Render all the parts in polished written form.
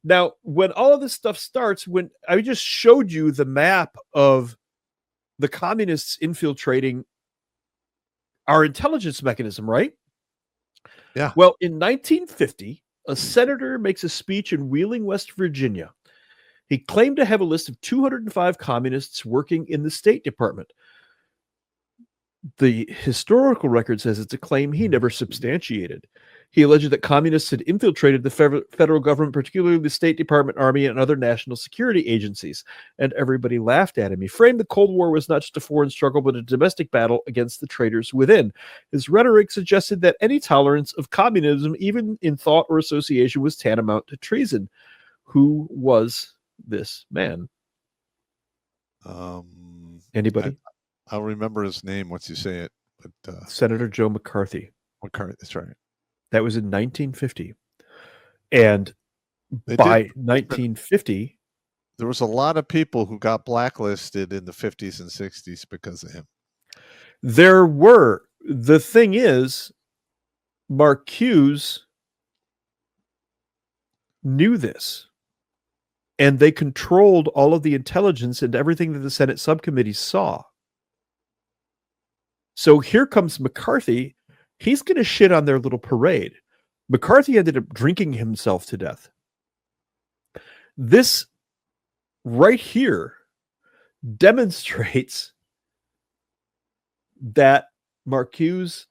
Now, when all of this stuff starts, when I just showed you the map of the communists infiltrating our intelligence mechanism, right? Yeah. Well, in 1950, a senator makes a speech in Wheeling, West Virginia. He claimed to have a list of 205 communists working in the State Department. The historical record says it's a claim he never substantiated. He alleged that communists had infiltrated the federal government, particularly the State Department, Army, and other national security agencies, and everybody laughed at him. He framed the Cold War was not just a foreign struggle, but a domestic battle against the traitors within. His rhetoric suggested that any tolerance of communism, even in thought or association, was tantamount to treason. Who was this man? Anybody? I'll remember his name once you say it. But Senator Joe McCarthy. McCarthy, that's right. That was in 1950. And by 1950... There was a lot of people who got blacklisted in the 50s and 60s because of him. There were. The thing is, Marcuse knew this. And they controlled all of the intelligence and everything that the Senate subcommittees saw. So here comes McCarthy. He's going to shit on their little parade. McCarthy ended up drinking himself to death. This right here demonstrates that Marcuse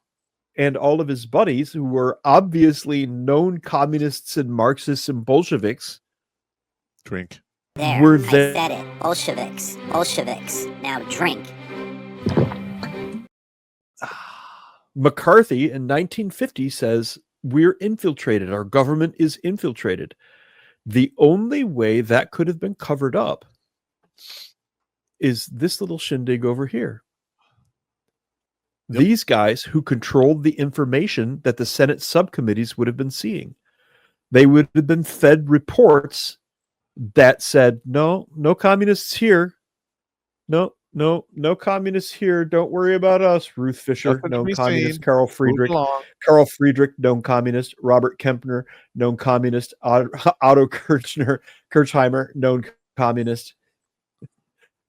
and all of his buddies, who were obviously known communists and Marxists and Bolsheviks, drink. There, I said it. Bolsheviks. Bolsheviks. Now drink. McCarthy in 1950 says, we're infiltrated. Our government is infiltrated. The only way that could have been covered up is this little shindig over here. Yep. These guys who controlled the information that the Senate subcommittees would have been seeing. They would have been fed reports that said, no communists here. No communists here. Don't worry about us. Ruth Fisher, known communist. Carl Friedrich, known communist. Robert Kempner, known communist. Otto Kirchheimer, known communist.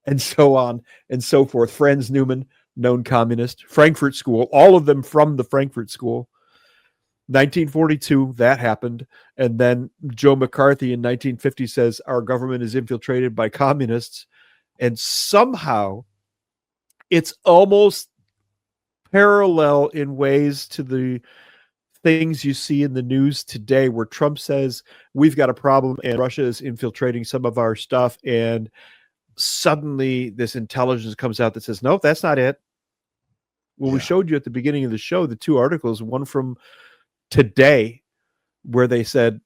And so on and so forth. Franz Newman, known communist. Frankfurt School, all of them from the Frankfurt School. 1942, that happened. And then Joe McCarthy in 1950 says, our government is infiltrated by communists. And somehow it's almost parallel in ways to the things you see in the news today, where Trump says we've got a problem and Russia is infiltrating some of our stuff. And suddenly this intelligence comes out that says, nope, that's not it. Well, we showed you at the beginning of the show, the two articles, one from today, where they said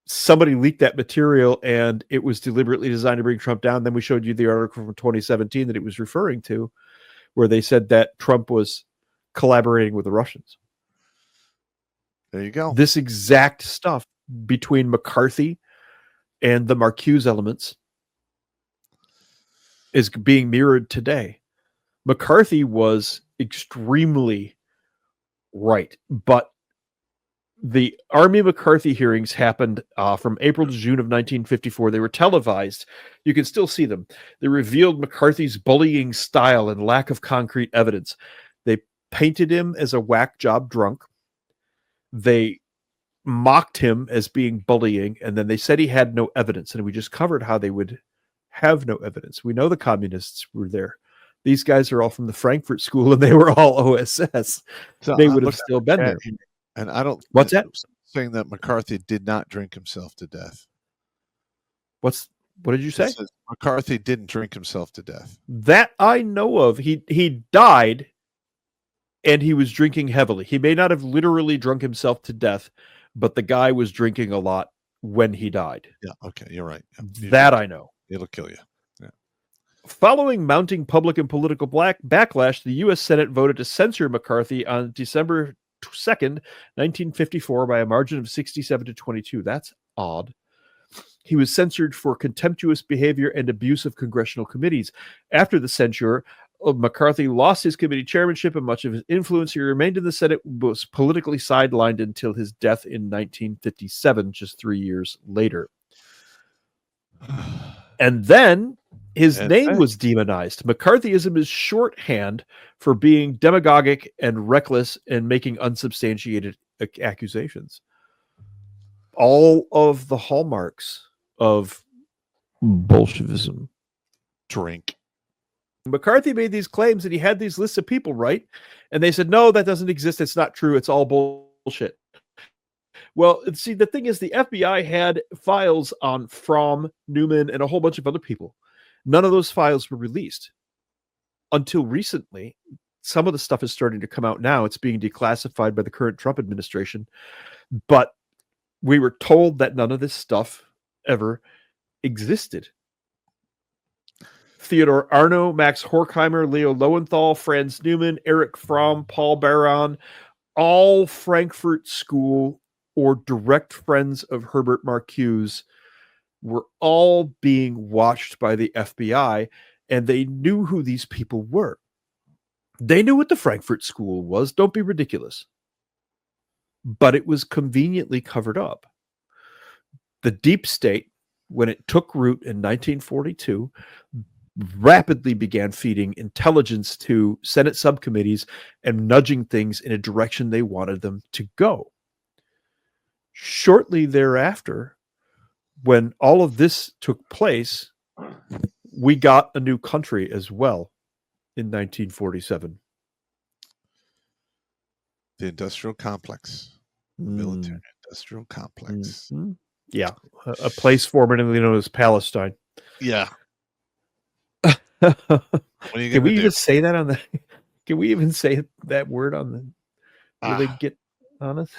somebody leaked that material and it was deliberately designed to bring Trump down. Then we showed you the article from 2017 that it was referring to, where they said that Trump was collaborating with the Russians. There you go. This exact stuff between McCarthy and the Marcuse elements is being mirrored today. McCarthy was extremely right, but the Army McCarthy hearings happened from April to June of 1954. They were televised. You can still see them. They revealed McCarthy's bullying style and lack of concrete evidence. They painted him as a whack job drunk. They mocked him as being bullying, and then they said he had no evidence. And we just covered how they would have no evidence. We know the communists were there. These guys are all from the Frankfurt School, and they were all OSS. So they would have still been there. And I don't. What's that? Saying that McCarthy did not drink himself to death. What did you say? McCarthy didn't drink himself to death. That I know of. He died, and he was drinking heavily. He may not have literally drunk himself to death, but the guy was drinking a lot when he died. Yeah. Okay. You're right. Yeah. That I know. It'll kill you. Yeah. Following mounting public and political backlash, the U.S. Senate voted to censure McCarthy on December 2nd, 1954 by a margin of 67 to 22. That's odd. He was censured for contemptuous behavior and abuse of congressional committees. After the censure, McCarthy lost his committee chairmanship and much of his influence. He remained in the Senate, was politically sidelined until his death in 1957, just 3 years later. And then his And name then- was demonized. McCarthyism is shorthand for being demagogic and reckless and making unsubstantiated accusations. All of the hallmarks of Bolshevism. Drink. McCarthy made these claims and he had these lists of people, right? And they said, no, that doesn't exist. It's not true. It's all bullshit. Well, see, the thing is, the FBI had files on Fromm, Newman, and a whole bunch of other people. None of those files were released until recently. Some of the stuff is starting to come out now. It's being declassified by the current Trump administration. But we were told that none of this stuff ever existed. Theodore Arno, Max Horkheimer, Leo Lowenthal, Franz Newman, Eric Fromm, Paul Baron, all Frankfurt School or direct friends of Herbert Marcuse, were all being watched by the FBI, and they knew who these people were. They knew what the Frankfurt School was. Don't be ridiculous. But it was conveniently covered up. The deep state, when it took root in 1942, rapidly began feeding intelligence to Senate subcommittees and nudging things in a direction they wanted them to go. Shortly thereafter, when all of this took place, we got a new country as well in 1947. The industrial complex. Military industrial complex. Mm-hmm. Yeah, a place formerly known as Palestine. Yeah. What are you Can we gonna do? even say that on the? Can we even say that word on the? Will they get honest?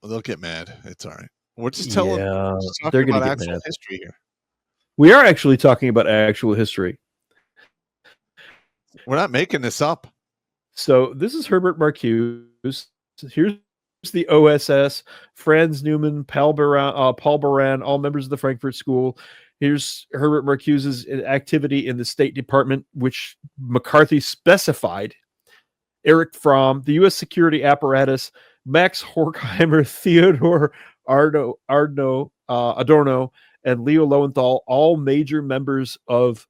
They'll get mad. It's all right. We're just telling. Yeah, we're just talking they're gonna about get actual mad. history here. We are actually talking about actual history. We're not making this up. So this is Herbert Marcuse. Here's the OSS, Franz Newman, Paul Baran, all members of the Frankfurt School. Here's Herbert Marcuse's activity in the State Department, which McCarthy specified. Eric Fromm, the U.S. security apparatus, Max Horkheimer, Theodore Adorno, and Leo Lowenthal, all major members of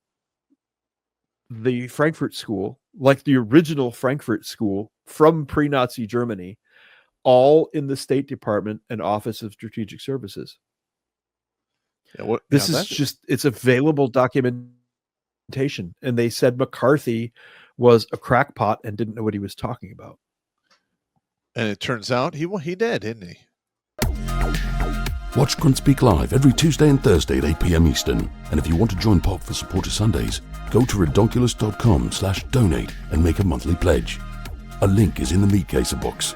the Frankfurt School, like the original Frankfurt School from pre-Nazi Germany, all in the State Department and Office of Strategic Services. Yeah, This is just, it's available documentation. And they said McCarthy was a crackpot and didn't know what he was talking about. and it turns out he did, didn't he? Watch Grunt Speak live every Tuesday and Thursday at 8 p.m. Eastern. And if you want to join Pop for Supporter Sundays, go to redonkulous.com/donate and make a monthly pledge. A link is in the meat caser box.